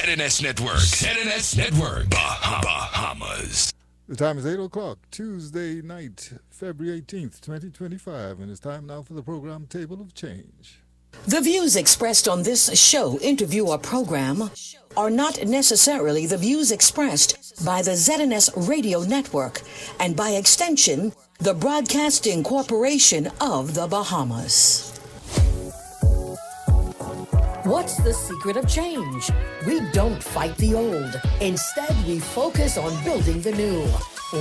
ZNS Network. ZNS Network. Bahamas. The time is 8 o'clock, Tuesday night, February 18th, 2025, and it's time now for the program Table of Change. The views expressed on this show, interview, or program are not necessarily the views expressed by the ZNS Radio Network and, by extension, the Broadcasting Corporation of the Bahamas. What's the secret of change? We don't fight the old. Instead, we focus on building the new.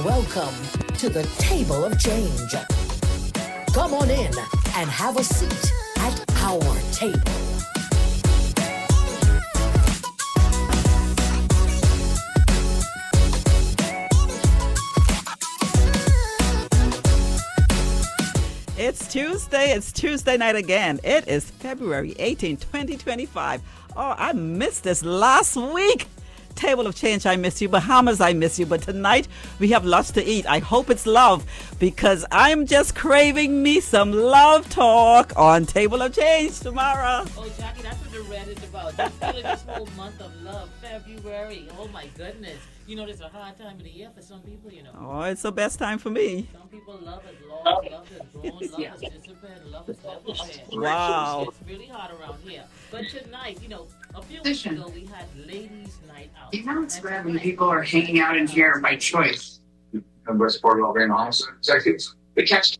Welcome to the Table of Change. Come on in and have a seat at our table. It's Tuesday night again. It is February 18, 2025. Oh, I missed this last week. Table of Change, I miss you. Bahamas, I miss you. But tonight, we have lots to eat. I hope it's love, because I'm just craving me some love talk on Table of Change tomorrow. Oh, Jackie, that's what the red is about. Just feeling this whole month of love, February. Oh, my goodness. You know, it's a hard time of the year for some people, you know. Oh, it's the best time for me. Some people love is lost, love is grown, love is disciplined, love is never fair. Wow. It's really hard around here. But tonight, you know, a few weeks ago, we had ladies' night out. You know, it's rare when people are hanging out in here by choice. And we're supporting all very honest executives. The catch.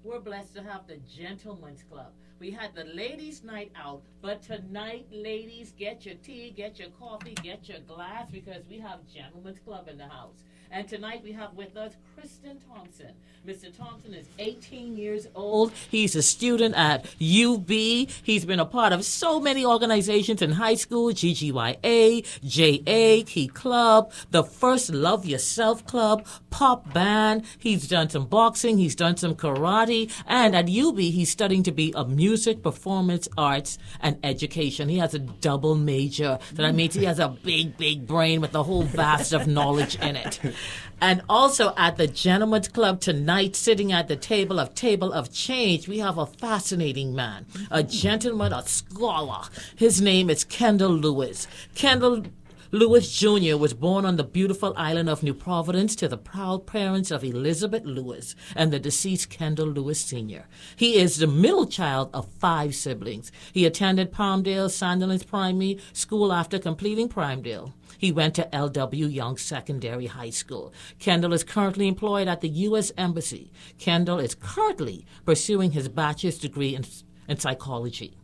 We're blessed to have the Gentlemen's Club. We had the ladies' night out, but tonight, ladies, get your tea, get your coffee, get your glass, because we have Gentlemen's Club in the house. And tonight we have with us Kristen Thompson. Mr. Thompson is 18 years old. He's a student at UB. He's been a part of so many organizations in high school, GGYA, JA, Key Club, the first Love Yourself Club, pop band. He's done some boxing. He's done some karate. And at UB, he's studying to be a music, performance arts, and education. He has a double major. So that means he has a big, big brain with a whole vast of knowledge in it. And also at the Gentlemen's Club tonight, sitting at the Table of Change, we have a fascinating man, a gentleman, a scholar. His name is Kendall Lewis. Kendall Lewis Jr. was born on the beautiful island of New Providence to the proud parents of Elizabeth Lewis and the deceased Kendall Lewis Sr. He is the middle child of 5 siblings. He attended Palmdale Sandilands Primary School after completing Palmdale. He went to L.W. Young Secondary High School. Kendall is currently employed at the U.S. Embassy. Kendall is currently pursuing his bachelor's degree in psychology.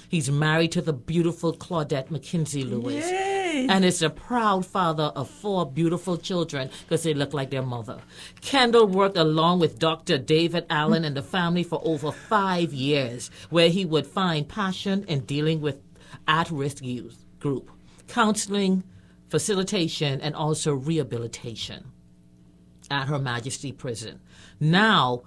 He's married to the beautiful Claudette McKinsey Lewis. Yay! And is a proud father of 4 beautiful children because they look like their mother. Kendall worked along with Dr. David Allen and the family for over 5 years, where he would find passion in dealing with at-risk youth group, counseling, facilitation, and also rehabilitation at Her Majesty Prison. Now,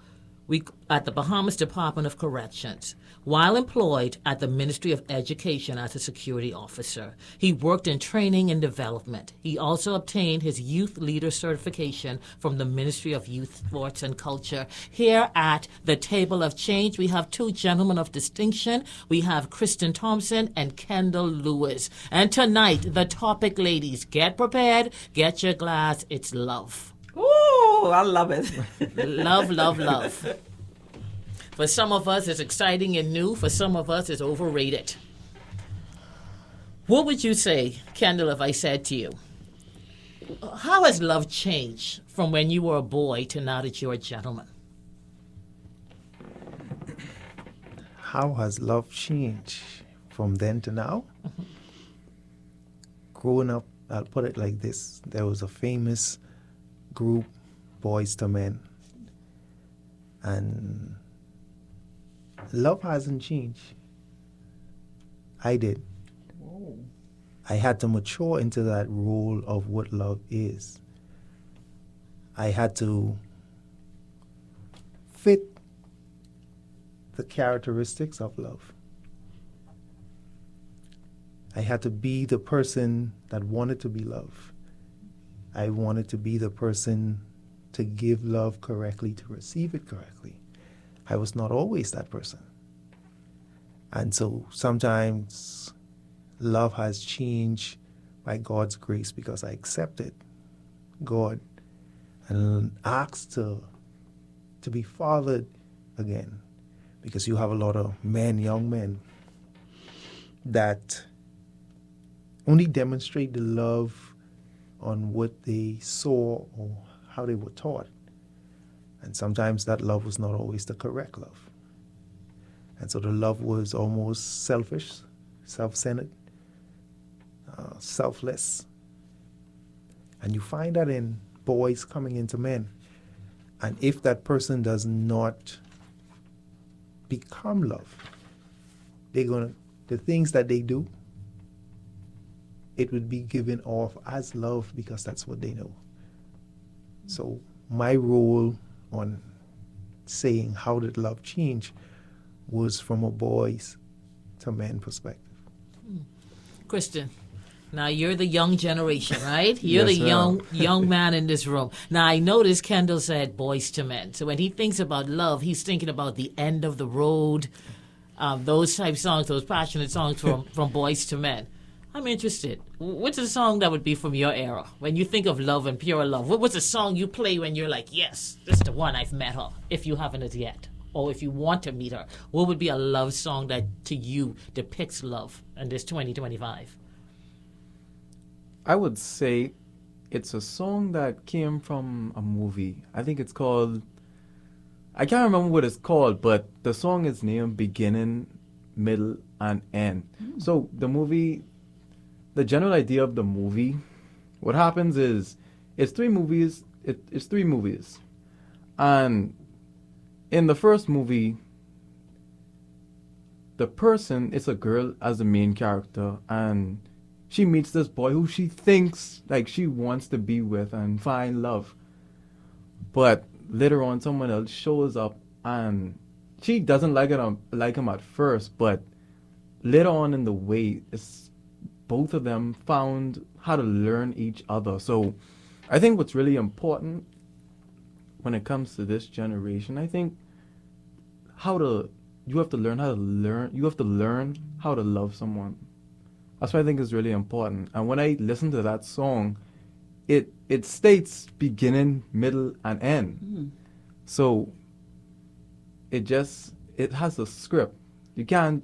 at the Bahamas Department of Corrections. While employed at the Ministry of Education as a security officer, he worked in training and development. He also obtained his youth leader certification from the Ministry of Youth, Sports, and Culture. Here at the Table of Change, we have 2 gentlemen of distinction. We have Kristen Thompson and Kendall Lewis. And tonight, the topic, ladies, get prepared, get your glass, it's love. Ooh, I love it. Love, love, love. For some of us, it's exciting and new. For some of us, it's overrated. What would you say, Kendall, if I said to you, how has love changed from when you were a boy to now that you're a gentleman? How has love changed from then to now? Mm-hmm. Growing up, I'll put it like this. There was a famous group, Boys to Men. And love hasn't changed. I did. Whoa. I had to mature into that role of what love is. I had to fit the characteristics of love. I had to be the person that wanted to be loved. I wanted to be the person to give love correctly, to receive it correctly. I was not always that person. And so sometimes love has changed by God's grace because I accepted God and asked to be fathered again. Because you have a lot of men, young men, that only demonstrate the love on what they saw or how they were taught. And sometimes that love was not always the correct love. And so the love was almost selfish, self-centered, selfless. And you find that in boys coming into men. And if that person does not become love, the things that they do, it would be given off as love because that's what they know. So my role on saying how did love change was from a boys to men perspective. Kristen, now you're the young generation, right? You're Yes, the young man in this room. Now I noticed Kendall said boys to men. So when he thinks about love, he's thinking about the end of the road, those type songs, those passionate songs from boys to men. I'm interested. What's a song that would be from your era? When you think of love and pure love, what's a song you play when you're like, yes, this is the one, I've met her, if you haven't as yet? Or if you want to meet her, what would be a love song that to you depicts love in this 2025? I would say it's a song that came from a movie. I think it's called, I can't remember what it's called, but the song is named Beginning, Middle, and End. So the movie, the general idea of the movie, what happens is it's three movies. It's three movies. And in the first movie, the person, it's a girl as the main character, and she meets this boy who she thinks like she wants to be with and find love. But later on, someone else shows up, and she doesn't like him at first, but later on in the way, it's both of them found how to learn each other. So I think what's really important when it comes to this generation, I think you have to learn how to love someone. That's what I think is really important. And when I listen to that song, it states beginning, middle, and end. So it has a script. You can't,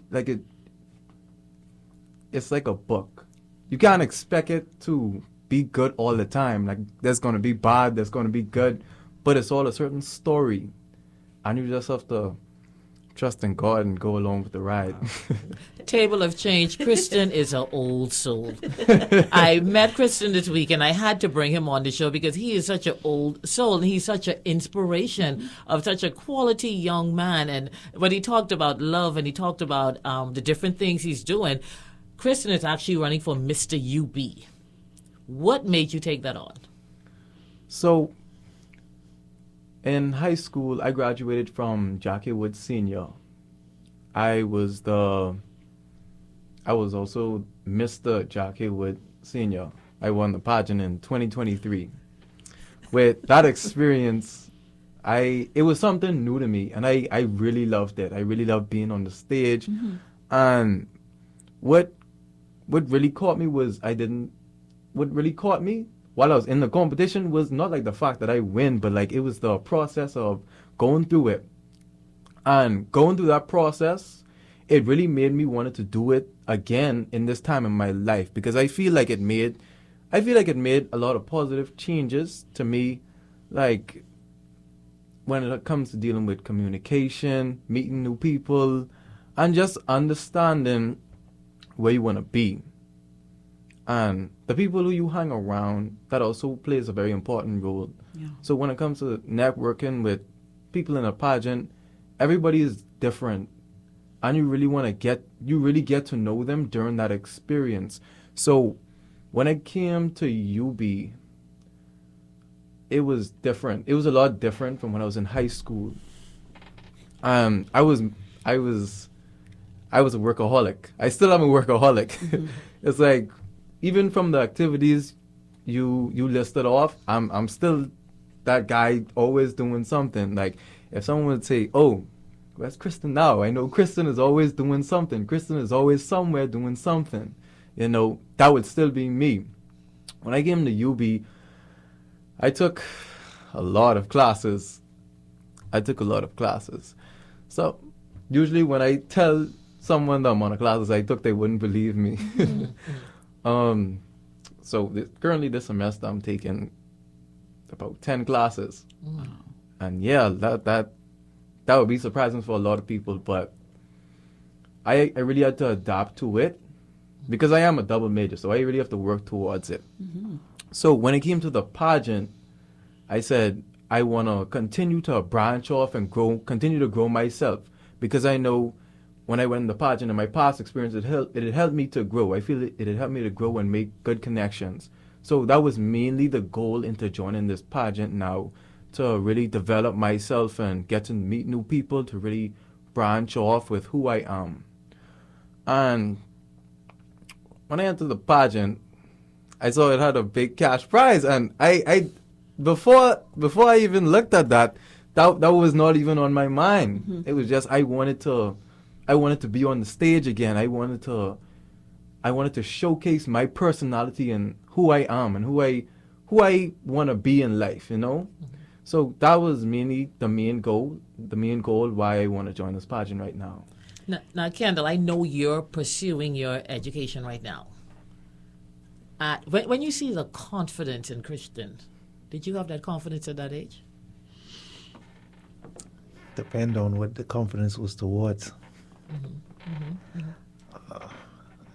it's like a book. You can't expect it to be good all the time. Like, there's going to be bad, there's going to be good, but it's all a certain story. And you just have to trust in God and go along with the ride. Table of Change. Kristen is an old soul. I met Kristen this week, and I had to bring him on the show because he is such an old soul, and he's such an inspiration of such a quality young man. And when he talked about love and he talked about the different things he's doing, Kristen is actually running for Mr. UB. What made you take that on? So, in high school, I graduated from Jackie Wood Senior. I was also Mr. Jackie Wood Senior. I won the pageant in 2023. With that experience, it was something new to me, and I really loved it. I really loved being on the stage. And what really caught me while I was in the competition was not like the fact that I win, but like it was the process of going through it. And going through that process, it really made me wanted to do it again in this time in my life, because I feel like it made a lot of positive changes to me, like when it comes to dealing with communication, meeting new people, and just understanding where you want to be. And the people who you hang around, that also plays a very important role. Yeah. So when it comes to networking with people in a pageant, everybody is different, and you really get to know them during that experience. So when I came to UB, it was different. It was a lot different from when I was in high school. I was a workaholic. I still am a workaholic. It's like, even from the activities you listed off, I'm still that guy always doing something. Like, if someone would say, "Oh, where's Kristen now?" I know Kristen is always doing something. Kristen is always somewhere doing something. that would still be me. When I came to UB, I took a lot of classes. So usually when I tell someone the amount of classes I took, they wouldn't believe me. Currently this semester I'm taking about 10 classes. And yeah, that would be surprising for a lot of people, but I really had to adapt to it because I am a double major, so I really have to work towards it. So when it came to the pageant, I said I want to continue to branch off and continue to grow myself, because I know when I went in the pageant in my past experience, it had helped me to grow. I feel it had helped me to grow and make good connections. So that was mainly the goal into joining this pageant now, to really develop myself and get to meet new people, to really branch off with who I am. And when I entered the pageant, I saw it had a big cash prize, and I before I even looked at that was not even on my mind. It was just I wanted to be on the stage again. I wanted to showcase my personality and who I am and who I want to be in life, So that was mainly the main goal why I want to join this pageant right now. Now, Kendall, I know you're pursuing your education right now. When you see the confidence in Christian, did you have that confidence at that age? Depend on what the confidence was towards.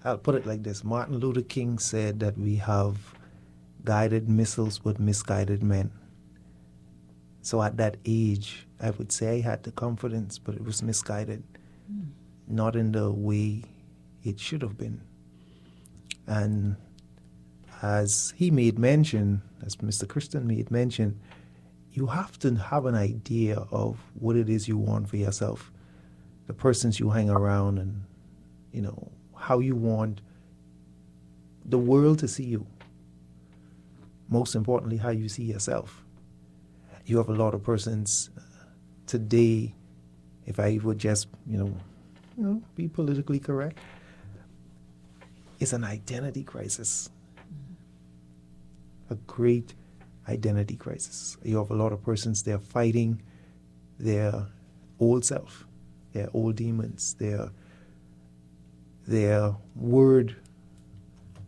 I'll put it like this. Martin Luther King said that we have guided missiles but misguided men. So at that age, I would say I had the confidence, but it was misguided. Not in the way it should have been. And as he made mention, as Mr. Christian made mention, you have to have an idea of what it is you want for yourself, the persons you hang around, and, how you want the world to see you. Most importantly, how you see yourself. You have a lot of persons today, if I would just, be politically correct, it's an identity crisis. A great identity crisis. You have a lot of persons, they're fighting their old self, their old demons, their word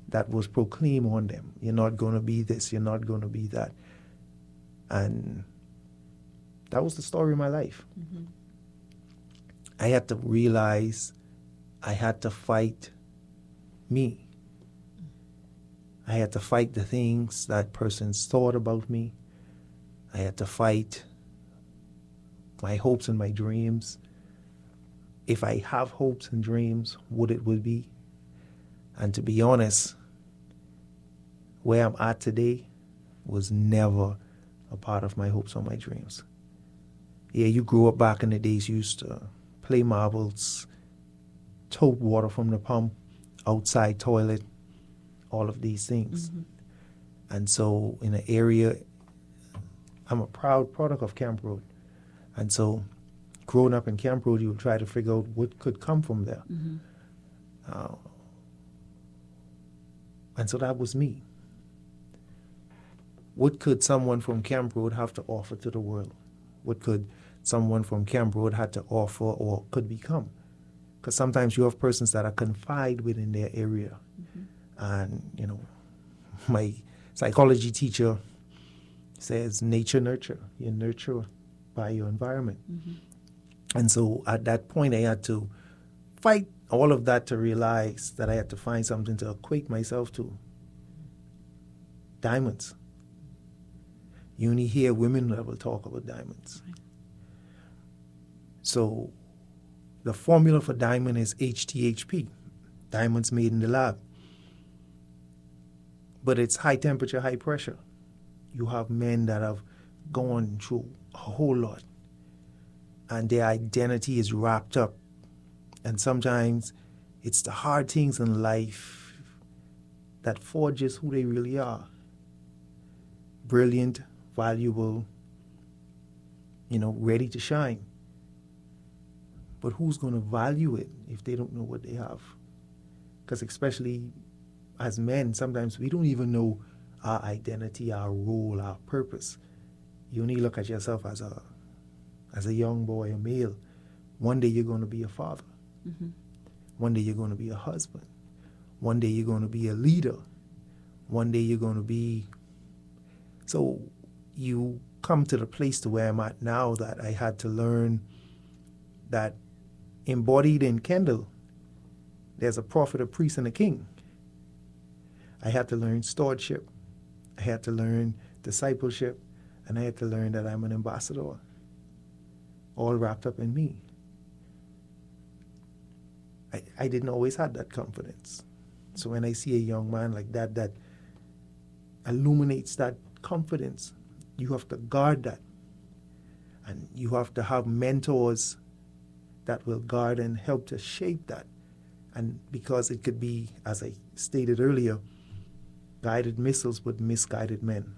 that was proclaimed on them. You're not going to be this, you're not going to be that. And that was the story of my life. I had to realize I had to fight me. I had to fight the things that persons thought about me. I had to fight my hopes and my dreams. If I have hopes and dreams, what it would be. And to be honest, where I'm at today was never a part of my hopes or my dreams. Yeah, you grew up back in the days, you used to play marbles, tote water from the pump, outside toilet, all of these things. And so in an area, I'm a proud product of Camp Road. And so growing up in Camp Road, you would try to figure out what could come from there. And so that was me. What could someone from Camp Road have to offer to the world? What could someone from Camp Road have to offer or could become? Because sometimes you have persons that are confined within their area. And, my psychology teacher says nature nurture. You nurture by your environment. And so at that point, I had to fight all of that to realize that I had to find something to equate myself to. Diamonds. You only hear women that will talk about diamonds. So the formula for diamond is HTHP, diamonds made in the lab. But it's high temperature, high pressure. You have men that have gone through a whole lot, and their identity is wrapped up. And sometimes it's the hard things in life that forges who they really are. Brilliant, valuable, ready to shine. But who's going to value it if they don't know what they have? Because especially as men, sometimes we don't even know our identity, our role, our purpose. You only look at yourself as a young boy, a male. One day you're going to be a father. Mm-hmm. One day you're going to be a husband. One day you're going to be a leader. One day you're going to be... So you come to the place to where I'm at now that I had to learn that embodied in Kendall, there's a prophet, a priest, and a king. I had to learn stewardship. I had to learn discipleship. And I had to learn that I'm an ambassador, all wrapped up in me. I didn't always have that confidence. So when I see a young man like that, that illuminates that confidence, you have to guard that. And you have to have mentors that will guard and help to shape that. And because it could be, as I stated earlier, guided missiles with misguided men.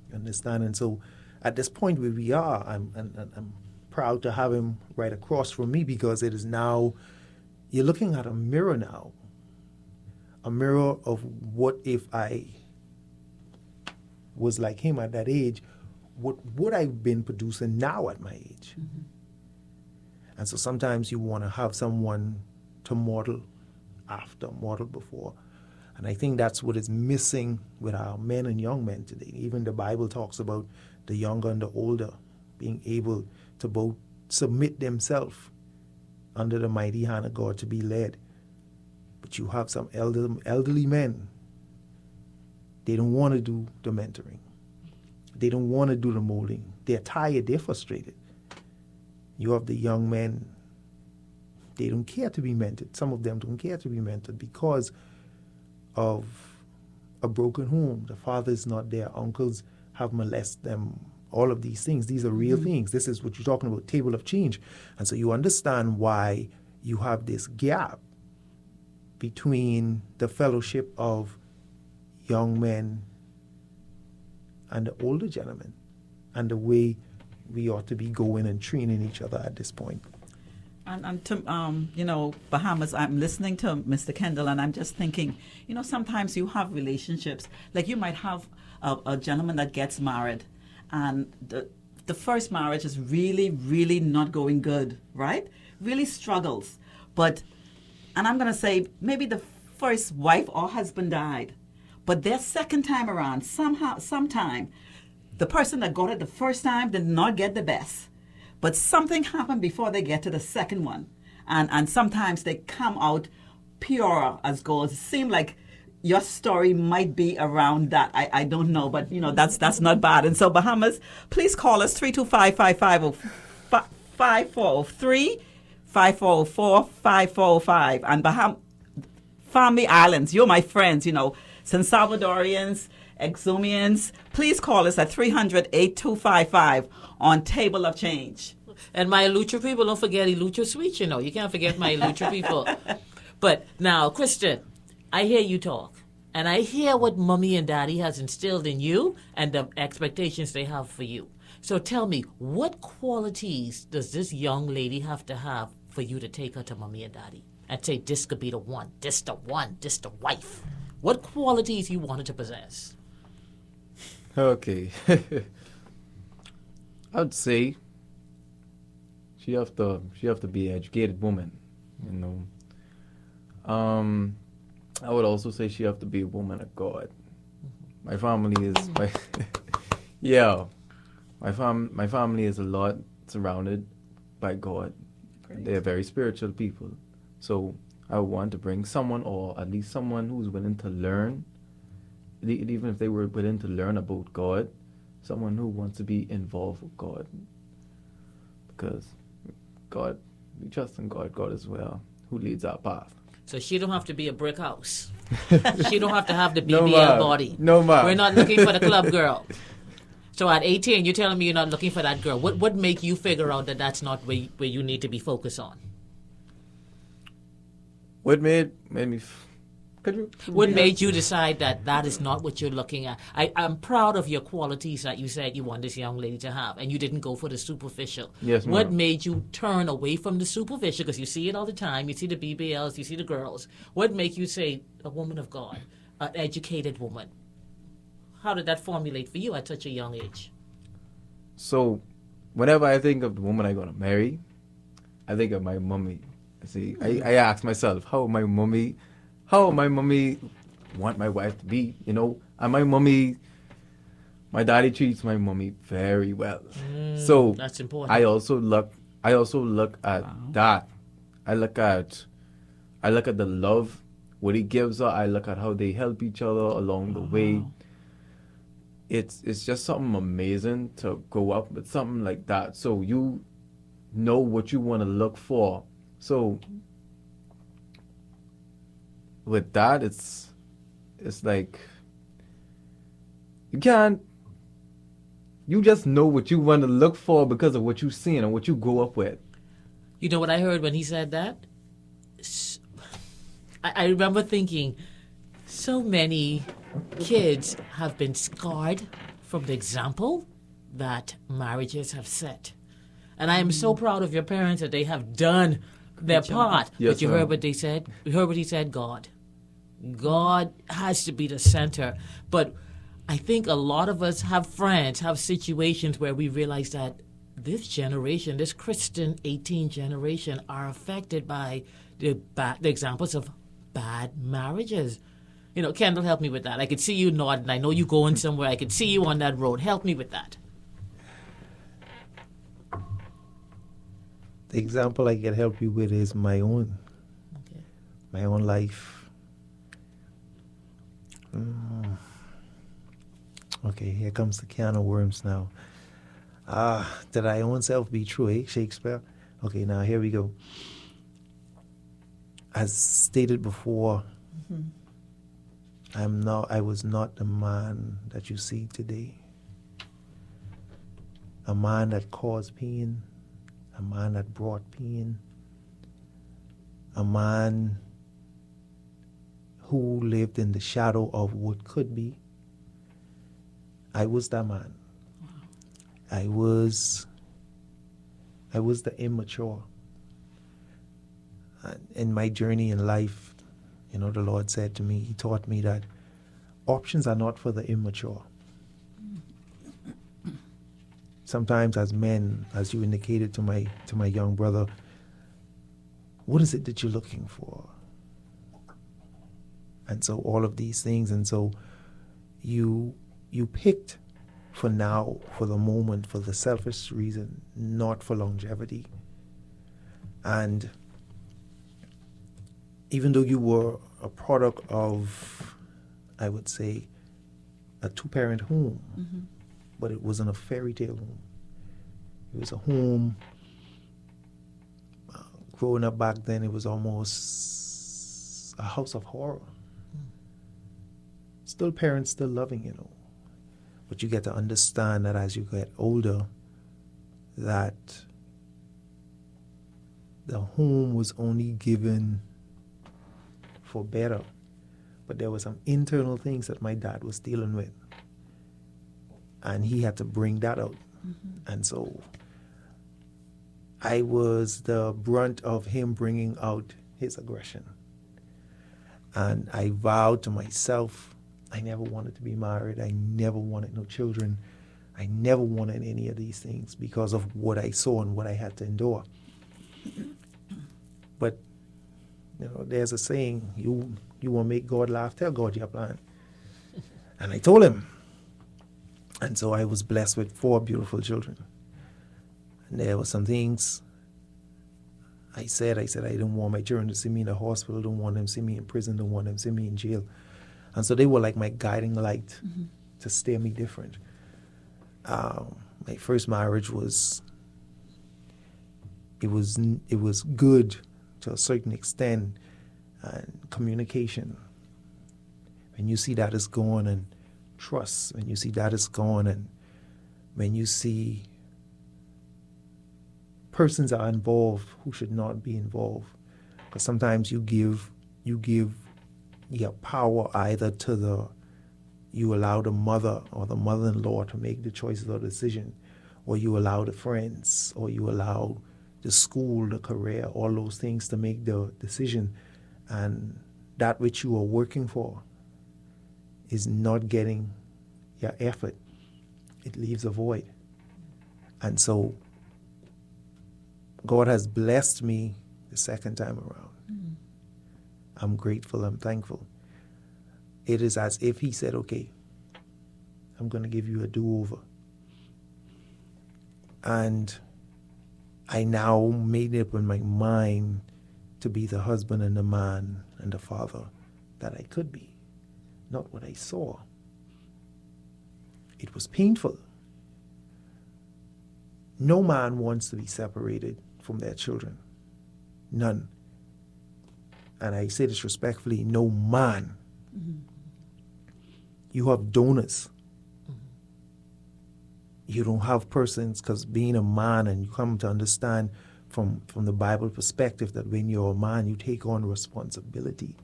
You understand? And so at this point where we are, I'm proud to have him right across from me, because it is now, you're looking at a mirror now. A mirror of what if I was like him at that age, what would I have been producing now at my age? Mm-hmm. And so sometimes you want to have someone to model after, model before. And I think that's what is missing with our men and young men today. Even the Bible talks about the younger and the older being able to both submit themselves under the mighty hand of God to be led. But you have some elderly men, they don't want to do the mentoring. They don't want to do the molding. They're tired, they're frustrated. You have the young men, they don't care to be mentored. Some of them don't care to be mentored because of a broken home. The father is not there. Uncles have molested them. All of these things, these are real things. This is what you're talking about, table of change. And so you understand why you have this gap between the fellowship of young men and the older gentlemen, and the way we ought to be going and training each other at this point. And to, Bahamas, I'm listening to Mr. Kendall, and I'm just thinking, sometimes you have relationships. Like you might have a gentleman that gets married, and the first marriage is really, really not going good, right? Really struggles. And I'm going to say maybe the first wife or husband died, but their second time around, sometime, the person that got it the first time did not get the best. But something happened before they get to the second one. And sometimes they come out pure as gold. It seems like your story might be around that. I don't know, but, that's not bad. And so, Bahamas, please call us 325-5403, 5404-5405. And Family Islands, you're my friends, San Salvadorians, Exumians, please call us at 300-8255 on Table of Change. And my Lucha people, don't forget Lucha Sweet, You can't forget my Lucha people. But now, Kristen, I hear you talk. And I hear what Mommy and Daddy has instilled in you and the expectations they have for you. So tell me, what qualities does this young lady have to have for you to take her to Mommy and Daddy? And say, this could be the one, this the wife. What qualities you want her to possess? Okay. I'd say she have to be an educated woman, I would also say she have to be a woman of God. My family is my family is a lot surrounded by God. Great. They're very spiritual people. So I want to bring someone, or at least someone who's willing to learn, even if they were willing to learn about God, someone who wants to be involved with God. Because God, we trust in God. God is who leads our path. So she don't have to be a brick house. She don't have to have the BBL body. No, ma'am. We're not looking for the club girl. So at 18, you're telling me you're not looking for that girl. What make you figure out that that's not where you need to be focused on? What made me Could you? What made you decide that that is not what you're looking at? I'm proud of your qualities that you said you want this young lady to have, and you didn't go for the superficial. Yes, What ma'am. made you turn away from the superficial? Because you see it all the time. You see the BBLs, you see the girls. What made you say a woman of God, an educated woman? How did that formulate for you at such a young age? So, whenever I think of the woman I'm gonna marry, I think of my mommy. See, I ask myself, how my mommy want my wife to be, you know? And my daddy treats my mommy very well. So That's important. I also look at that. I look at the love what he gives her. I look at how they help each other along the way. It's just something amazing to grow up with something like that. So you know what you want to look for. So with that, it's like you just know what you want to look for because of what you've seen and what you grow up with. You know what I heard when he said that? I remember thinking, so many kids have been scarred from the example that marriages have set. And I am so proud of your parents that they have done their part. Yes, But you ma'am. heard what they said? You heard what he said? God. God has to be the center. But I think a lot of us have friends, have situations where we realize that this generation, this Christian 18 generation, are affected by the examples of bad marriages. You know, Kendall, help me with that. I could see you nodding. I know you going somewhere. I could see you on that road. Help me with that. The example I can help you with is my own life. Okay, here comes the can of worms now. Did I own self be true, eh, Shakespeare? Okay, now here we go. As stated before, I was not the man that you see today. A man that caused pain, a man that brought pain, a man who lived in the shadow of what could be. I was that man. I was the immature. In my journey in life, you know, the Lord said to me, He taught me that options are not for the immature. Sometimes as men, as you indicated to my young brother, what is it that you're looking for? And so all of these things, and so you picked for now, for the moment, for the selfish reason, not for longevity. And even though you were a product of, I would say, a two-parent home, but it wasn't a fairy tale home. It was a home. Growing up back then, it was almost a house of horror. Still parents, still loving, you know. But you get to understand that as you get older, that the home was only given for better. But there were some internal things that my dad was dealing with. And he had to bring that out. And so I was the brunt of him bringing out his aggression. And I vowed to myself, I never wanted to be married. I never wanted no children. I never wanted any of these things because of what I saw and what I had to endure. But, you know, there's a saying, you want to make God laugh, tell God your plan. And I told him. And so I was blessed with 4 beautiful children. And there were some things I said I didn't want my children to see me in the hospital, don't want them to see me in prison, don't want them to see me in jail. And so they were like my guiding light to steer me different. My first marriage was good to a certain extent, and communication. When you see that is gone, and trust, when you see that is gone, and when you see persons are involved who should not be involved, because sometimes you give your power either to you allow the mother or the mother-in-law to make the choices or decision, or you allow the friends, or you allow the school, the career, all those things to make the decision, and that which you are working for is not getting your effort. It leaves a void. And so God has blessed me the second time around. I'm grateful, I'm thankful. It is as if he said, okay, I'm going to give you a do-over. And I now made it up in my mind to be the husband and the man and the father that I could be, not what I saw. It was painful. No man wants to be separated from their children. None. And I say this respectfully, no man. You have donors. You don't have persons, because being a man, and you come to understand from the Bible perspective that when you're a man, you take on responsibility.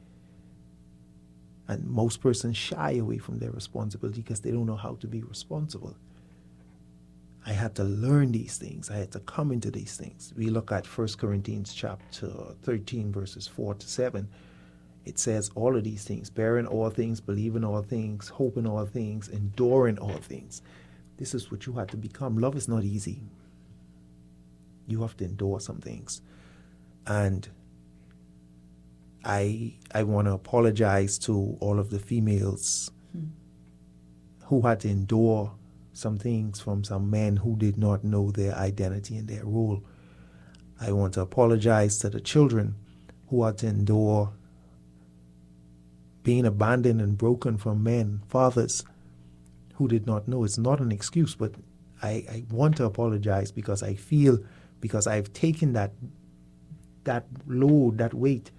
And most persons shy away from their responsibility because they don't know how to be responsible. I had to learn these things. I had to come into these things. We look at 1 Corinthians chapter 13, verses 4 to 7. It says all of these things: bearing all things, believing all things, hoping all things, enduring all things. This is what you have to become. Love is not easy. You have to endure some things. And I want to apologize to all of the females who had to endure some things from some men who did not know their identity and their role. I want to apologize to the children who had to endure being abandoned and broken from men, fathers who did not know. It's not an excuse, but I want to apologize because I feel, because I've taken that load, that weight,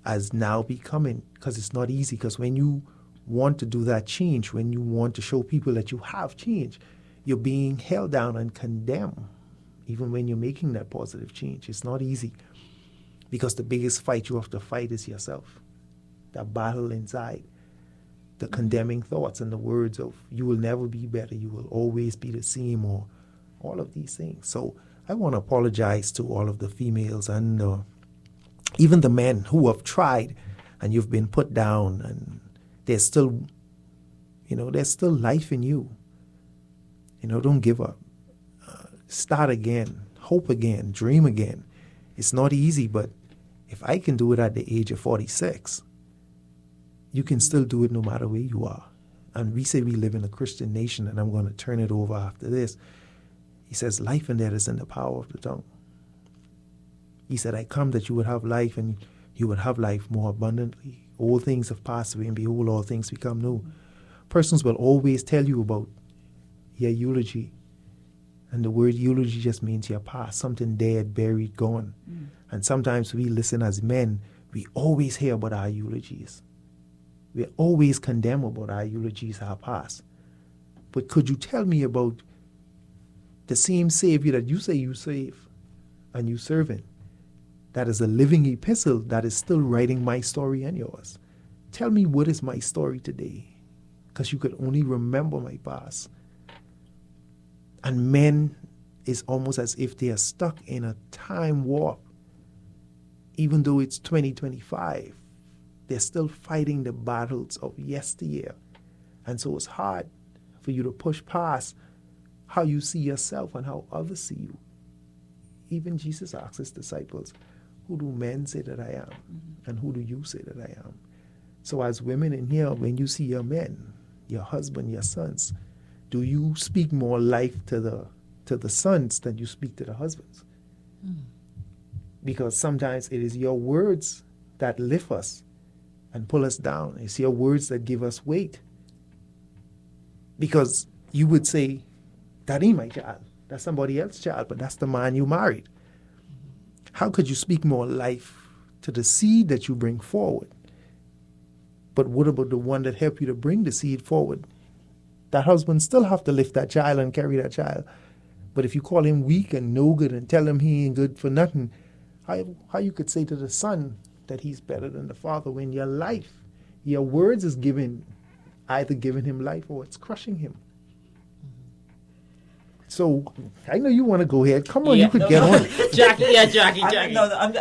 as now becoming, because it's not easy. Because when you want to do that change, when you want to show people that you have changed, you're being held down and condemned, even when you're making that positive change. It's not easy, because the biggest fight you have to fight is yourself. That battle inside, the condemning thoughts and the words of you will never be better, you will always be the same, or all of these things. So I want to apologize to all of the females and even the men who have tried and you've been put down, and there's still, there's still life in you. Don't give up. Start again, hope again, dream again. It's not easy, but if I can do it at the age of 46, you can still do it no matter where you are. And we say we live in a Christian nation, and I'm going to turn it over after this. He says, life and death is in the power of the tongue. He said, I come that you would have life, and you would have life more abundantly. All things have passed away, and behold, all things become new. Persons will always tell you about your eulogy. And the word eulogy just means your past, something dead, buried, gone. And sometimes we listen as men, we always hear about our eulogies. We always condemn about our eulogies, our past. But could you tell me about the same Savior that you say you save and you serving, that is a living epistle that is still writing my story and yours? Tell me, what is my story today? Because you could only remember my past. And men is almost as if they are stuck in a time warp. Even though it's 2025, they're still fighting the battles of yesteryear. And so it's hard for you to push past how you see yourself and how others see you. Even Jesus asked his disciples, who do men say that I am? And who do you say that I am? So as women in here, when you see your men, your husband, your sons, do you speak more life to the sons than you speak to the husbands? Because sometimes it is your words that lift us and pull us down. It's your words that give us weight. Because you would say, that ain't my child. That's somebody else's child, but that's the man you married. How could you speak more life to the seed that you bring forward? But what about the one that helped you to bring the seed forward? That husband still have to lift that child and carry that child. But if you call him weak and no good and tell him he ain't good for nothing, how you could say to the son that he's better than the father when your life, Your words is either giving him life or it's crushing him. So I know you want to go ahead. Come on, you could get on. Jackie.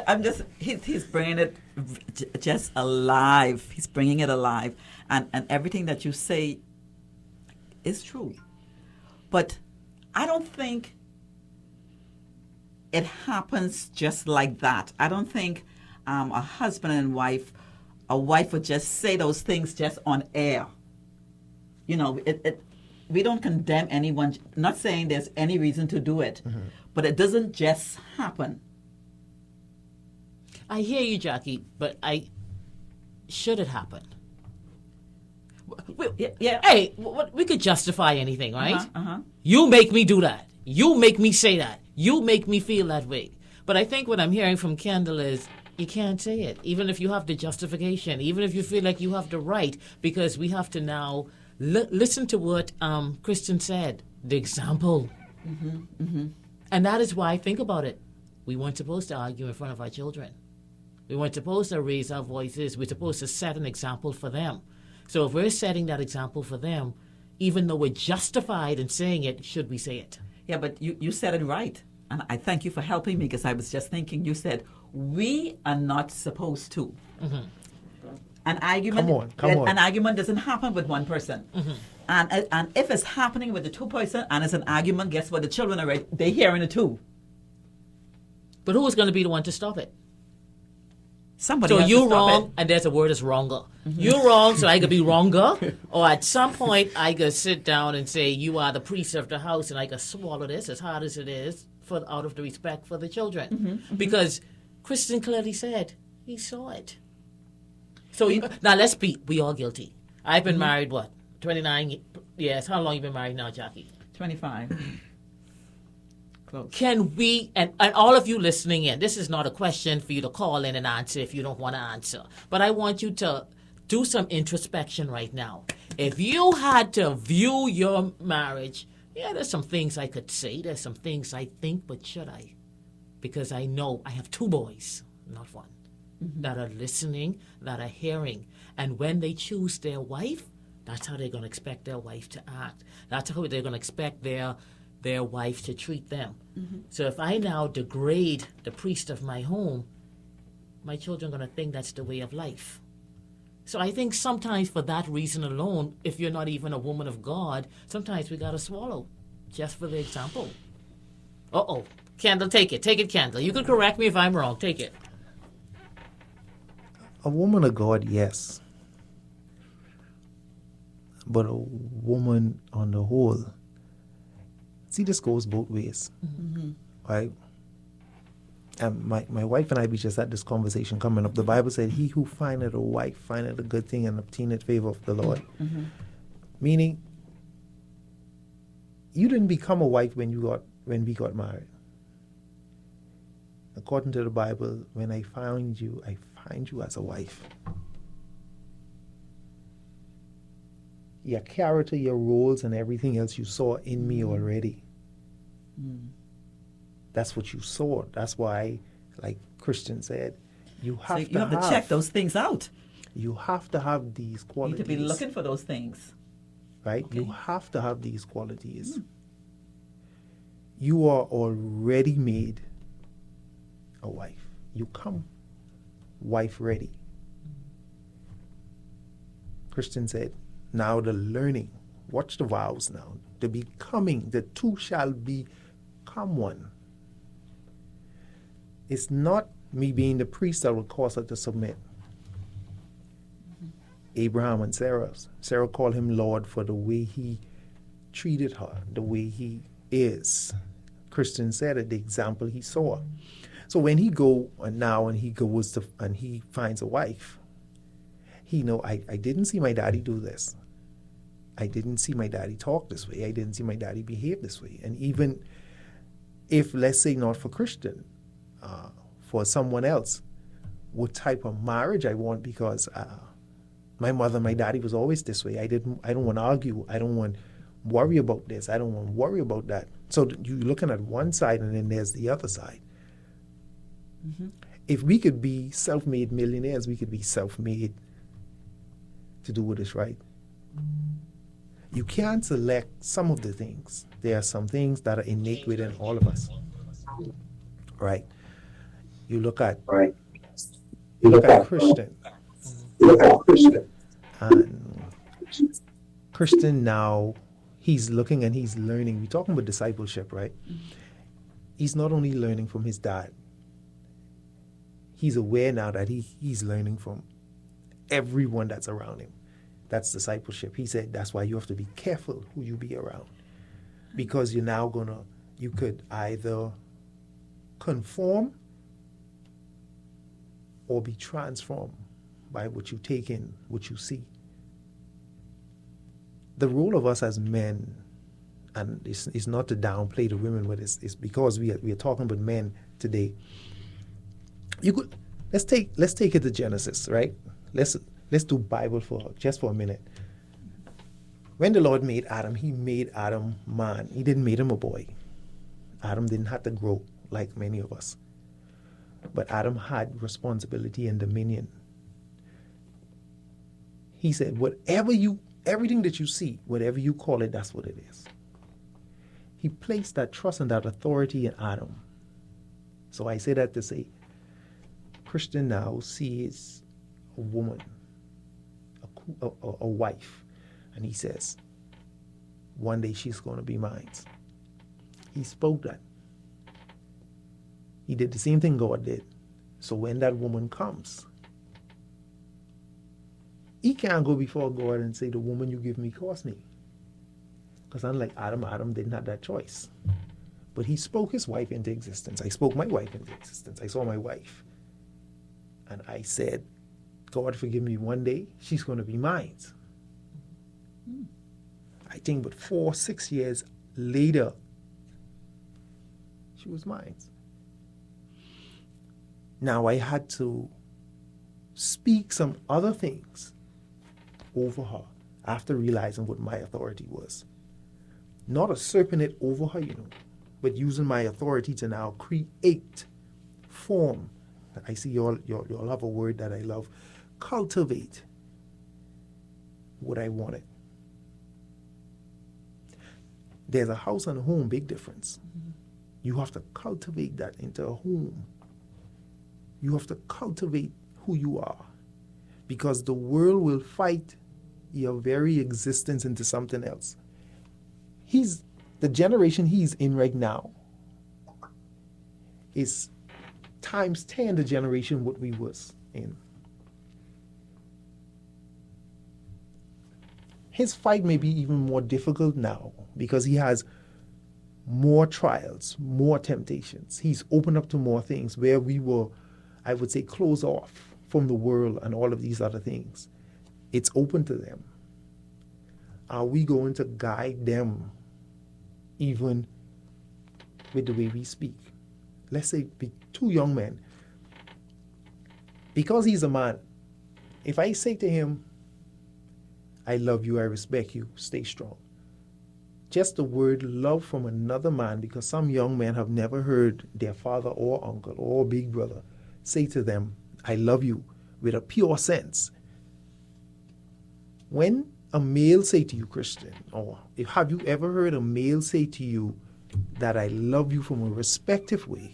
I'm just, he's bringing it just alive. He's bringing it alive. And everything that you say is true. But I don't think it happens just like that. I don't think a husband and a wife would just say those things just on air. You know, we don't condemn anyone, not saying there's any reason to do it, but it doesn't just happen. I hear you, Jackie, but should it happen? Yeah. Hey, we could justify anything, right? You make me do that. You make me say that. You make me feel that way. But I think what I'm hearing from Kendall is you can't say it, even if you have the justification, even if you feel like you have the right, because we have to now listen to what Kristen said, the example. And that is why, think about it. We weren't supposed to argue in front of our children. We weren't supposed to raise our voices. We're supposed to set an example for them. So if we're setting that example for them, even though we're justified in saying it, should we say it? Yeah, but you said it right. And I thank you for helping me, because I was just thinking, you said, we are not supposed to. An argument, Come on. An argument doesn't happen with one person. And if it's happening with the two person and it's an argument, guess what? The children are they're hearing it too. But who is going to be the one to stop it? Somebody So has to you're stop wrong, it. and there's a word is wronger. You're wrong, so I could be wronger. Or at some point, I could sit down and say, you are the priest of the house, and I could swallow this as hard as it is out of the respect for the children. Because Kristen clearly said he saw it. So now let's be, we all guilty. I've been married, 29 years. How long you been married now, Jackie? 25. Close. Can we, and all of you listening in, this is not a question for you to call in and answer if you don't want to answer. But I want you to do some introspection right now. If you had to view your marriage, there's some things I could say. There's some things I think, but should I? Because I know I have 2 boys, not one, that are listening, that are hearing. And when they choose their wife, that's how they're going to expect their wife to act. That's how they're going to expect their wife to treat them. So if I now degrade the priest of my home, my children are going to think that's the way of life. So I think sometimes for that reason alone, if you're not even a woman of God, sometimes we got to swallow, just for the example. Kendall, take it. Take it, Kendall. You can correct me if I'm wrong. Take it. A woman of God, yes. But a woman on the whole, see, this goes both ways, right? And my wife and I, we just had this conversation coming up. The Bible said, he who findeth a wife findeth a good thing and obtaineth favor of the Lord. Meaning, you didn't become a wife when we got married. According to the Bible, when I find you as a wife. Your character, your roles, and everything else you saw in me already. That's what you saw. That's why, like Christian said, you have to check those things out. You have to have these qualities. You need to be looking for those things. Right? Okay. You have to have these qualities. You are already made a wife. You come wife ready. Christian said, now the learning, watch the vows now, the becoming, the two shall become one. It's not me being the priest that will cause her to submit. Abraham and Sarah called him Lord for the way he treated her, the way he is. Christian said it, the example he saw. So when he goes and he finds a wife, he know, I didn't see my daddy do this. I didn't see my daddy talk this way. I didn't see my daddy behave this way. And even if, let's say, not for Christian, for someone else, what type of marriage I want, because my mother, my daddy was always this way. I don't want to argue. I don't want to worry about this. I don't want to worry about that. So you're looking at one side and then there's the other side. If we could be self-made millionaires, we could be self-made to do what is right. You can't select some of the things. There are some things that are innate within all of us. Right? You look at Christian. And Christian now, he's looking and he's learning. We're talking about discipleship, right? He's not only learning from his dad. He's aware now that he's learning from everyone that's around him. That's discipleship. He said that's why you have to be careful who you be around. Because you're now you could either conform or be transformed by what you take in, what you see. The role of us as men, and it's not to downplay the women, but it's because we are talking about men today. Let's take it to Genesis, right? Let's do Bible for a minute. When the Lord made Adam, he made Adam man. He didn't make him a boy. Adam didn't have to grow like many of us. But Adam had responsibility and dominion. He said, everything that you see, whatever you call it, that's what it is. He placed that trust and that authority in Adam. So I say that to say, Christian now sees a woman, a wife, and he says, one day she's going to be mine. He spoke that. He did the same thing God did. So when that woman comes, he can't go before God and say, the woman you give me cost me. Because unlike Adam didn't have that choice. But he spoke his wife into existence. I spoke my wife into existence. I saw my wife. And I said, God forgive me, one day she's going to be mine. I think but 4-6 years later, she was mine. Now I had to speak some other things over her after realizing what my authority was. Not usurping it over her, but using my authority to now create, form. I see y'all have a word that I love. Cultivate what I wanted. There's a house and a home, big difference. You have to cultivate that into a home. You have to cultivate who you are. Because the world will fight your very existence into something else. The generation he's in right now is times 10 the generation what we was in. His fight may be even more difficult now because he has more trials, more temptations. He's opened up to more things where we were, I would say, closed off from the world and all of these other things. It's open to them. Are we going to guide them even with the way we speak? Let's say two young men. Because he's a man, if I say to him, I love you, I respect you, stay strong. Just the word love from another man, because some young men have never heard their father or uncle or big brother say to them, I love you, with a pure sense. When a male say to you, Christian, or have you ever heard a male say to you that I love you from a respectful way,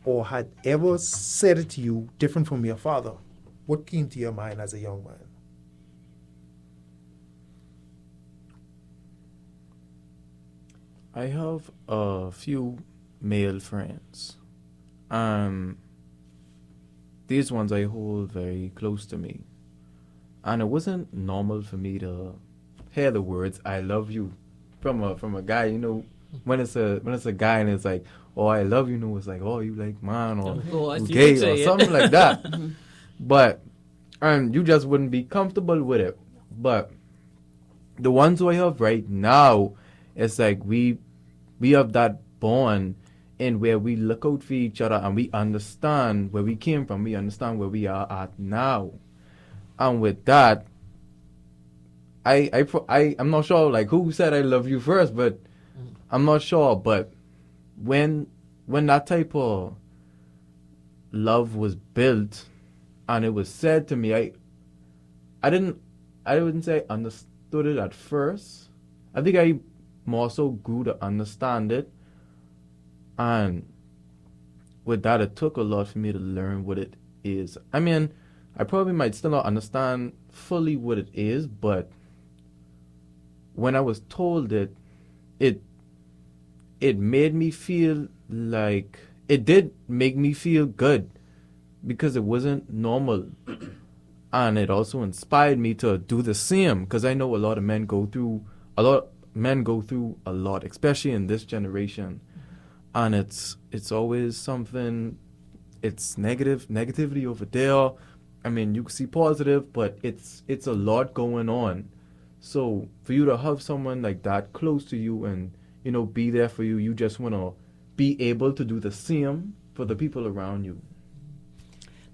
or had ever said it to you different from your father? What came to your mind as a young man? I have a few male friends. These ones I hold very close to me. And it wasn't normal for me to hear the words "I love you" from a guy. When it's a guy and it's like, "Oh, I love you," it's like, "Oh, you like man," or "You gay," or something like that. But you just wouldn't be comfortable with it. But the ones who I have right now, it's like we have that bond in where we look out for each other and we understand where we came from. We understand where we are at now. And with that, I'm not sure like who said I love you first, but I'm not sure. But when that type of love was built and it was said to me, I wouldn't say I understood it at first. I think I more so grew to understand it. And with that, it took a lot for me to learn what it is. I mean, I probably might still not understand fully what it is, but when I was told it, it made me feel like, it did make me feel good because it wasn't normal. And it also inspired me to do the same, because I know a lot of men go through a lot, especially in this generation. And it's always something, it's negativity over there. I mean, you can see positive, but it's a lot going on. So for you to have someone like that close to you and, be there for you, you just want to be able to do the same for the people around you.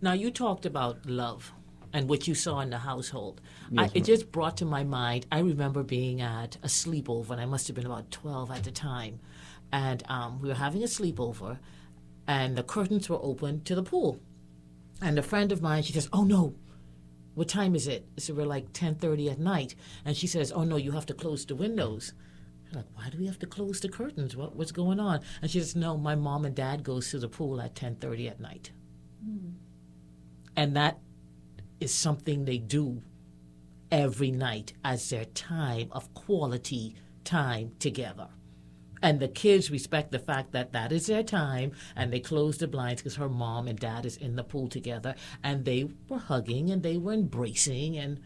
Now, you talked about love and what you saw in the household. Yes, It just brought to my mind, I remember being at a sleepover, and I must have been about 12 at the time. And we were having a sleepover, and the curtains were open to the pool. And a friend of mine, she says, "Oh, no, what time is it?" So we're like 10:30 at night. And she says, "Oh, no, you have to close the windows." I'm like, "Why do we have to close the curtains? What's going on?" And she says, "No, my mom and dad goes to the pool at 10:30 at night." And that is something they do every night as their time of quality time together. And the kids respect the fact that that is their time, and they close the blinds because her mom and dad is in the pool together, and they were hugging and they were embracing, and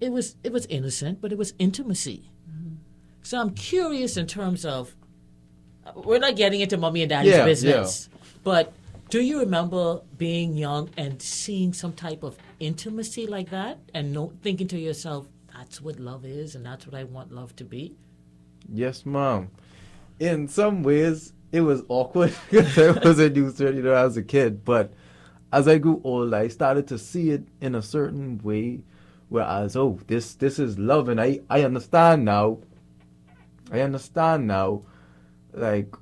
it was innocent, but it was intimacy. So I'm curious in terms of, we're not getting into mommy and daddy's business, but do you remember being young and seeing some type of intimacy like that, and thinking to yourself, that's what love is, and that's what I want love to be? Yes, Mom. In some ways, it was awkward because I wasn't used to it, as a kid. But as I grew older, I started to see it in a certain way, whereas, this is love, and I understand now. I understand now, like,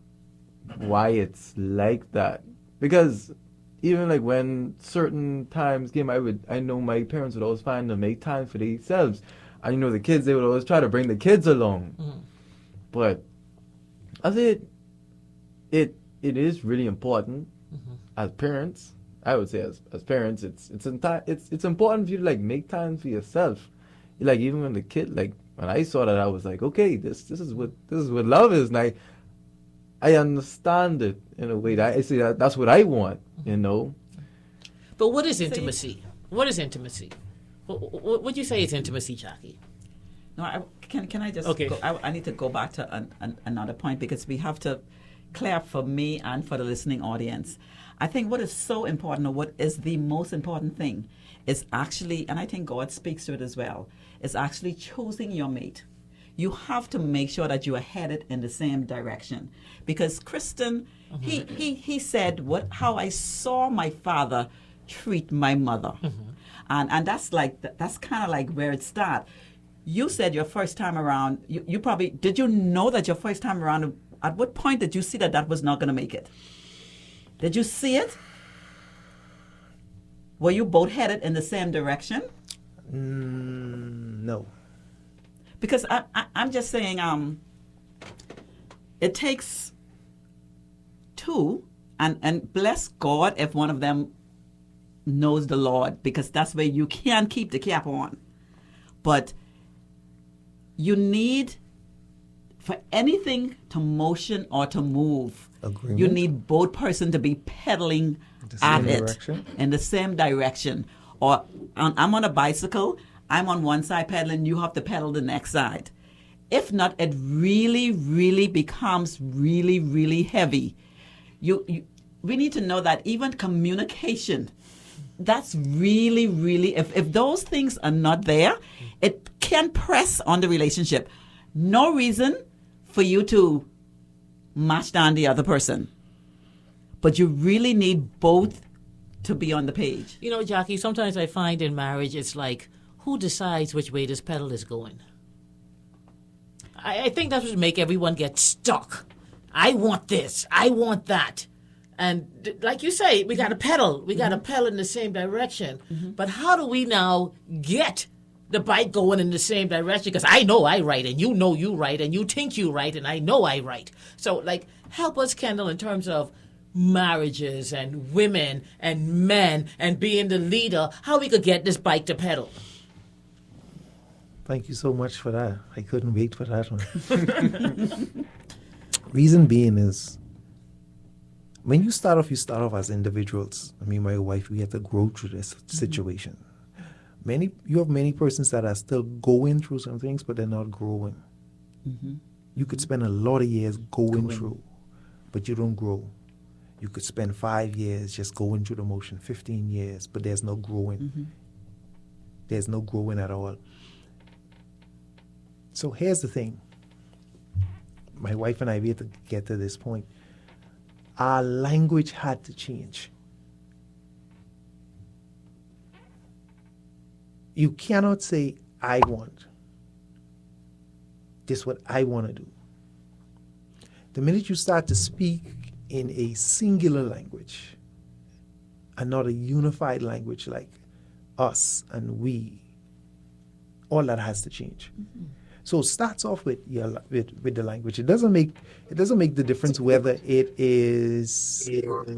why it's like that. Because even like when certain times came, I know my parents would always find to make time for themselves, and the kids, they would always try to bring the kids along. But I think it is really important as parents. I would say as parents, it's important for you to like make time for yourself. Like even when the kid, like when I saw that, I was like, okay, this is what love is, and I understand it in a way that I see that's what I want, But what is intimacy? What is intimacy? What would you say is intimacy, Jackie? No, can I just Okay. go? I need to go back to another point, because we have to clear up for me and for the listening audience. I think what is so important, or what is the most important thing, is actually, and I think God speaks to it as well, is actually choosing your mate. You have to make sure that you are headed in the same direction. Because Kristen, he said how I saw my father treat my mother. And that's kind of like where it starts. You said your first time around, you probably, did you know that your first time around, at what point did you see that was not going to make it? Did you see it? Were you both headed in the same direction? No. Because I'm just saying, it takes two, and bless God if one of them knows the Lord, because that's where you can keep the cap on. But you need, for anything to motion or to move, Agreement. you need both persons to be pedaling at it direction. in the same direction. Or I'm on a bicycle, I'm on one side pedaling, you have to pedal the next side. If not, it really, really becomes really, really heavy. We need to know that even communication, that's really, really, if those things are not there, it can press on the relationship. No reason for you to mash down the other person. But you really need both to be on the page. Jackie, sometimes I find in marriage, it's like, who decides which way this pedal is going? I think that's what make everyone get stuck. I want this. I want that. And like you say, we got to pedal. We got to pedal in the same direction. But how do we now get the bike going in the same direction because I know I right and you know you right and you think you right and I know I right. So, like, help us, Kendall, in terms of marriages and women and men and being the leader, how we could get this bike to pedal. Thank you so much for that. I couldn't wait for that one. Reason being is, when you start off as individuals. I mean, my wife, we had to grow through this situation. You have many persons that are still going through some things, but they're not growing. You could spend a lot of years going through, but you don't grow. You could spend 5 years just going through the motion, 15 years, but there's no growing. There's no growing at all. So here's the thing. My wife and I, we had to get to this point. Our language had to change. You cannot say, I want. This is what I want to do. The minute you start to speak in a singular language and not a unified language like us and we, all that has to change. So it starts off with with the language. It doesn't make the difference whether it is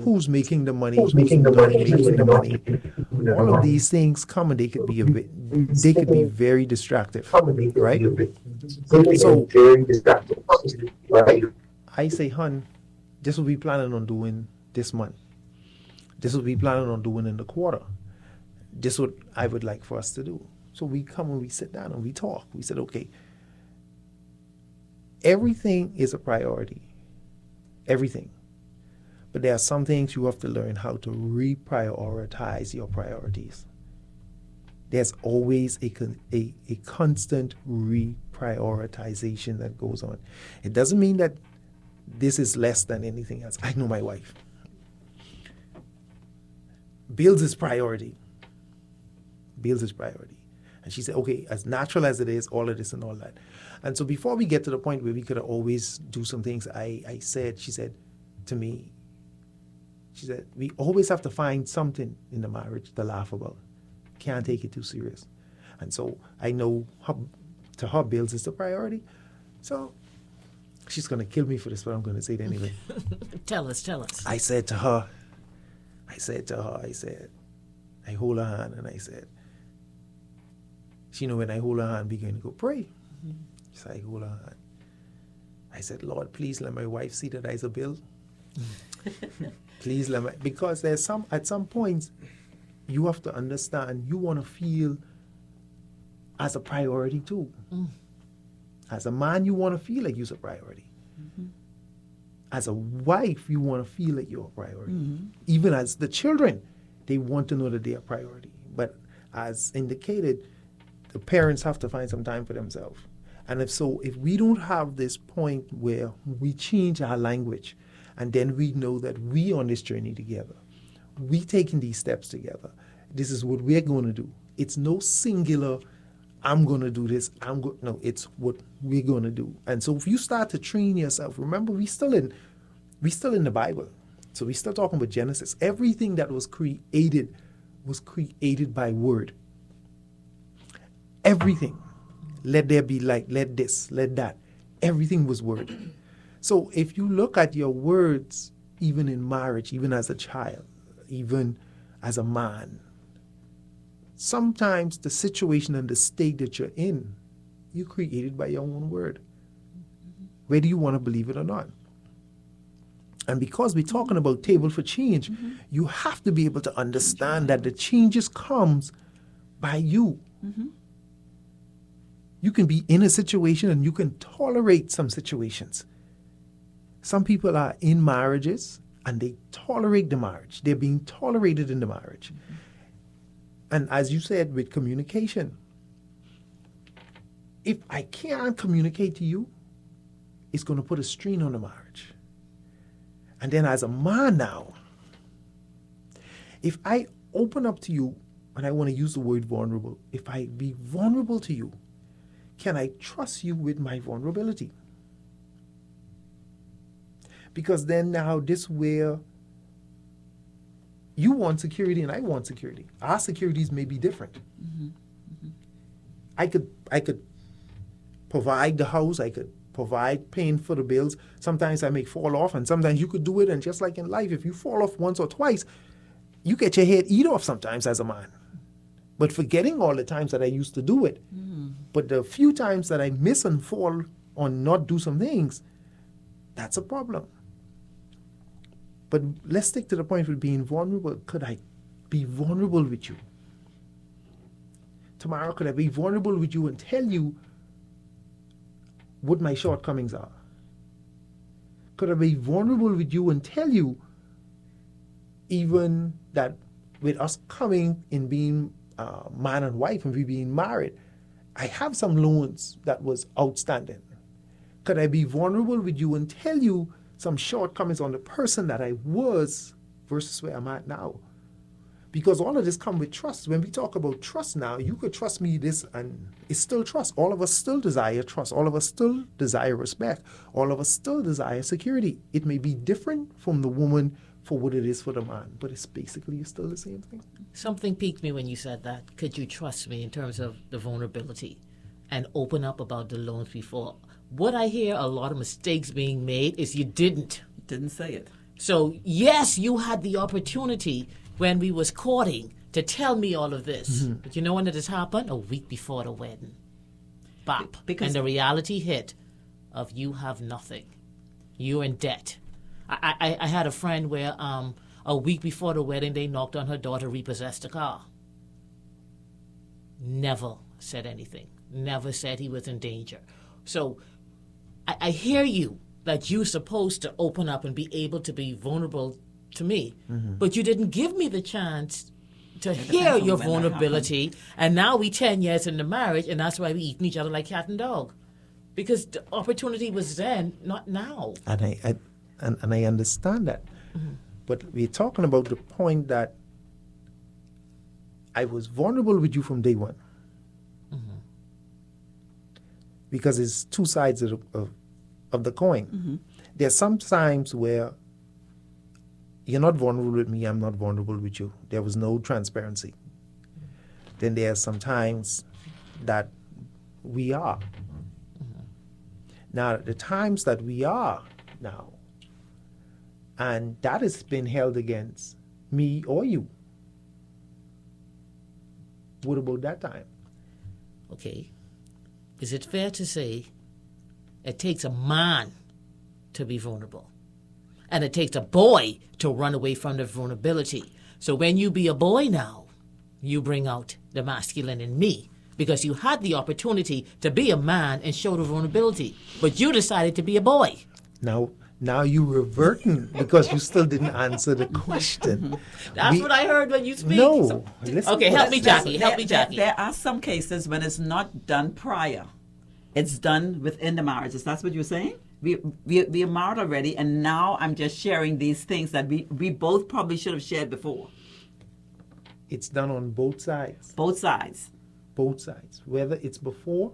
who's making the money, who's making the money. All of these things come and they could be very distractive, right? So I say, hun, this will be planning on doing this month. This will be planning on doing in the quarter. This is what I would like for us to do. So we come and we sit down and we talk. We said, okay, everything is a priority. Everything. But there are some things you have to learn how to reprioritize your priorities. There's always a constant reprioritization that goes on. It doesn't mean that this is less than anything else. I know my wife. Bills is priority. Bills is priority. And she said, okay, as natural as it is, all of this and all that. And so before we get to the point where we could always do some things, she said to me, she said, we always have to find something in the marriage to laugh about. Can't take it too serious. And so I know to her, bills is the priority. So she's going to kill me for this, but I'm going to say it anyway. Tell us. I said to her, I hold her hand and I said, she know when I hold her hand, we're going to go pray. So I hold her hand. I said, Lord, please let my wife see that there's a bill. Please let because at some points, you have to understand, you want to feel as a priority too. As a man, you want to feel like you're a priority. As a wife, you want to feel like you're a priority. Even as the children, they want to know that they're a priority. But as indicated, the parents have to find some time for themselves. And if we don't have this point where we change our language and then we know that we on this journey together, we taking these steps together, this is what we're going to do. It's no singular, I'm going to do this, no, it's what we're going to do. And so if you start to train yourself, remember we still in the Bible. So we're still talking about Genesis. Everything that was created by word. Everything. Let there be light, let this, let that. Everything was word. So if you look at your words, even in marriage, even as a child, even as a man, sometimes the situation and the state that you're in, you created by your own word. Whether you want to believe it or not. And because we're talking about table for change, you have to be able to understand that the changes comes by you. You can be in a situation and you can tolerate some situations. Some people are in marriages and they tolerate the marriage. They're being tolerated in the marriage. And as you said, with communication, if I can't communicate to you, it's going to put a strain on the marriage. And then as a man now, if I open up to you, and I want to use the word vulnerable, if I be vulnerable to you, can I trust you with my vulnerability? Because then now this where you want security and I want security. Our securities may be different. I could provide the house, I could provide paying for the bills. Sometimes I may fall off, and sometimes you could do it. And just like in life, if you fall off once or twice, you get your head eat off sometimes as a man. But forgetting all the times that I used to do it, but the few times that I miss and fall or not do some things, that's a problem. But let's stick to the point with being vulnerable. Could I be vulnerable with you? Tomorrow, could I be vulnerable with you and tell you what my shortcomings are? Could I be vulnerable with you and tell you even that with us coming in being man and wife and we being married, I have some loans that was outstanding? Could I be vulnerable with you and tell you some shortcomings on the person that I was versus where I'm at now? Because all of this comes with trust. When we talk about trust now, you could trust me this, and it's still trust. All of us still desire trust. All of us still desire respect. All of us still desire security. It may be different from the woman for what it is for the man, but it's basically still the same thing. Something piqued me when you said that. Could you trust me in terms of the vulnerability and open up about the loans before? What I hear a lot of mistakes being made is you didn't. Didn't say it. So, yes, you had the opportunity when we was courting to tell me all of this. But you know when it has happened? A week before the wedding. Bop. Because and the reality hit of you have nothing. You're in debt. I had a friend where a week before the wedding, they knocked on her door to repossess the car. Never said anything. Never said he was in danger. So I hear you that you're supposed to open up and be able to be vulnerable to me, but you didn't give me the chance to hear your vulnerability. And now we 10 years into marriage, and that's why we eating each other like cat and dog, because the opportunity was then, not now. And I understand that, but we're talking about the point that I was vulnerable with you from day one, because it's two sides of the coin. There's some times where you're not vulnerable with me, I'm not vulnerable with you. There was no transparency. Then there's some times that we are. Now, the times that we are now, and that has been held against me or you. What about that time? Okay. Is it fair to say it takes a man to be vulnerable? And it takes a boy to run away from the vulnerability. So when you be a boy now, you bring out the masculine in me, because you had the opportunity to be a man and show the vulnerability, but you decided to be a boy. Now you reverting because you still didn't answer the question. That's what I heard when you speak. No. Listen, okay, help me, Jackie. Help me, Jackie. There are some cases when it's not done prior. It's done within the marriage. Is that what you're saying? We are married already, and now I'm just sharing these things that we both probably should have shared before. It's done on both sides. Both sides. Both sides. Whether it's before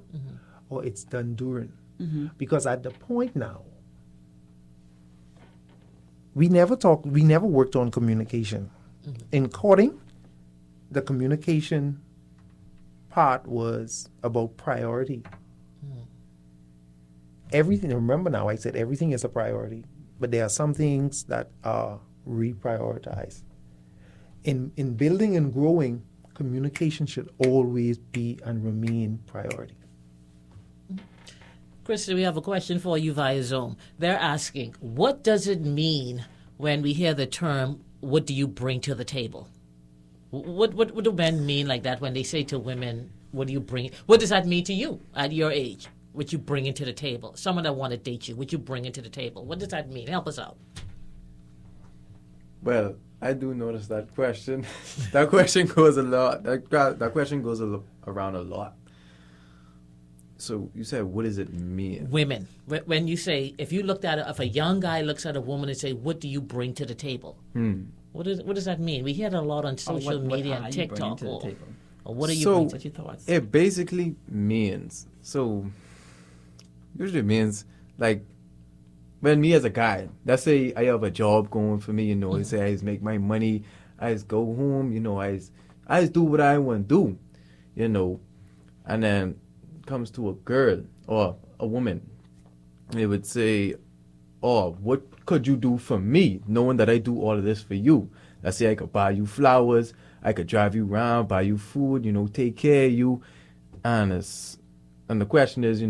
or it's done during. Because at the point now, we never worked on communication. In courting, the communication part was about priority. Everything, remember now, I said everything is a priority, but there are some things that are reprioritized. In building and growing, communication should always be and remain priority. Krista, we have a question for you via Zoom. They're asking, what does it mean when we hear the term, what do you bring to the table? What do men mean like that when they say to women, what do you bring? What does that mean to you at your age? What you bring into the table? Someone that want to date you, what you bring into the table? What does that mean? Help us out. Well, I do notice that question. That question goes a lot. That question goes around a lot. So you said, what does it mean? Women. When you say, if you looked at it, if a young guy looks at a woman and say, what do you bring to the table? What does that mean? We hear that a lot on social media and TikTok. Or what are you bringing? What's your thoughts? It basically means, usually means like when me as a guy, let's say I have a job going for me, I say I just make my money, I just go home, I just do what I want to do, And then comes to a girl or a woman, they would say, oh, what could you do for me, knowing that I do all of this for you? Let's say I could buy you flowers, I could drive you around, buy you food, take care of you. And the question is,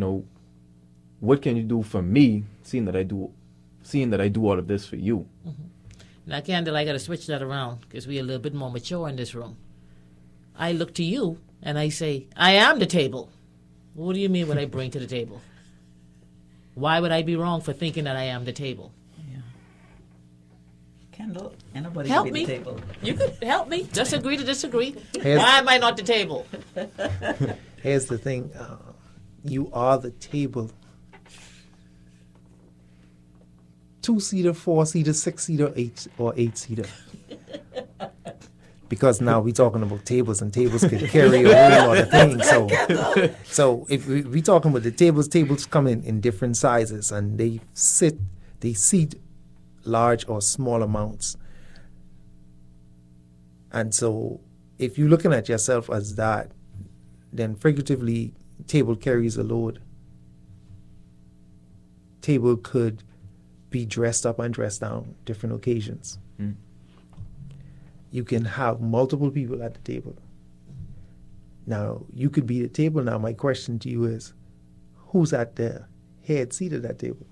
what can you do for me, seeing that I do all of this for you? Mm-hmm. Now, Kendall, I got to switch that around because we're a little bit more mature in this room. I look to you and I say, I am the table. What do you mean what I bring to the table? Why would I be wrong for thinking that I am the table? Yeah. Kendall, anybody Help can be me. the table. You could help me. Just agree to disagree. Here's- Why am I not the table? Here's the thing. You are the table. 2-seater, 4-seater, 6-seater, 8-seater. Because now we're talking about tables, and tables can carry a whole lot of things. So if we're talking about the tables come in different sizes, and they seat large or small amounts. And so if you're looking at yourself as that, then figuratively, table carries a load. Table could be dressed up and dressed down, different occasions. Mm. You can have multiple people at the table. Now, you could be the table. Now, my question to you is, who's at the head seat of that table?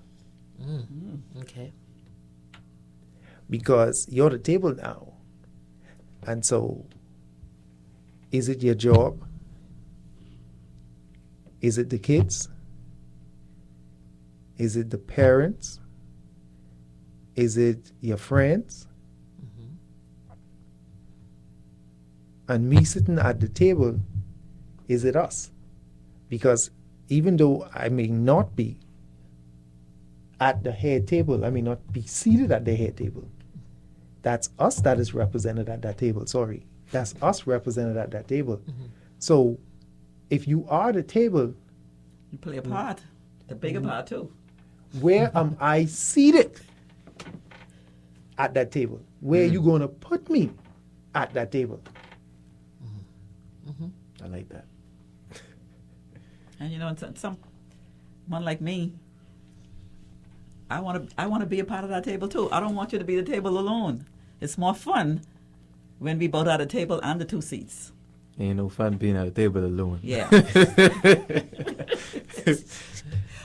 Okay. Because you're the table now. And so, is it your job? Is it the kids? Is it the parents? Is it your friends? And me sitting at the table, is it us? Because even though I may not be at the head table, I may not be seated at the head table, that's us that is represented at that table. Sorry, that's us represented at that table. So if you are the table, You play a part, a bigger part too. where am I seated at that table? Where are you going to put me at that table? I like that. And someone like me, I want to be a part of that table too. I don't want you to be the table alone. It's more fun when we both at a table and the two seats. Ain't no fun being at a table alone. Yeah.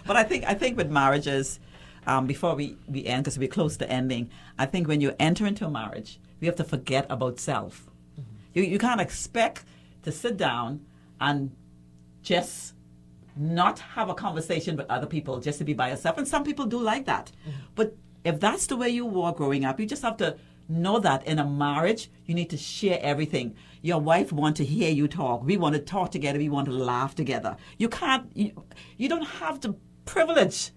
But I think with marriages, before we end, because we're close to ending, I think when you enter into a marriage, we have to forget about self. You can't expect to sit down and just not have a conversation with other people, just to be by yourself. And some people do like that. But if that's the way you were growing up, you just have to know that in a marriage, you need to share everything. Your wife wants to hear you talk. We want to talk together. We want to laugh together. You can't, you don't have the privilege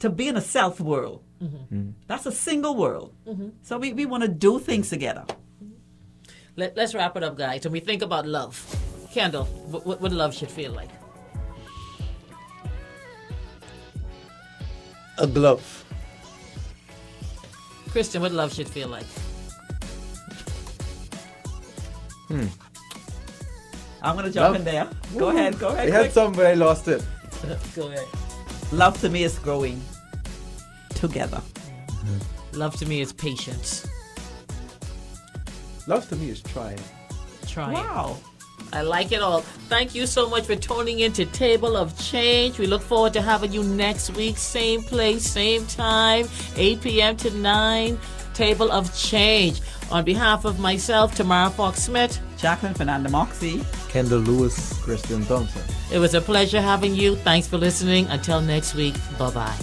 to be in a self world. That's a single world. So we want to do things together. Let's wrap it up, guys. When we think about love, Kendall, what love should feel like? A glove. Christian, what love should feel like? I'm going to jump Love. in there. Go ahead. I had something, but I lost it. Go ahead. Love to me is growing together. Love to me is patience. Love to me is trying. Trying. Wow. I like it all. Thank you so much for tuning in to Table of Change. We look forward to having you next week. Same place, same time, 8 p.m. to 9. Table of Change. On behalf of myself, Tamara Fox-Smith, Jacqueline Fernanda Moxie. Kendall Lewis. Christian Thompson. it was a pleasure having you. Thanks for listening. Until next week, bye-bye.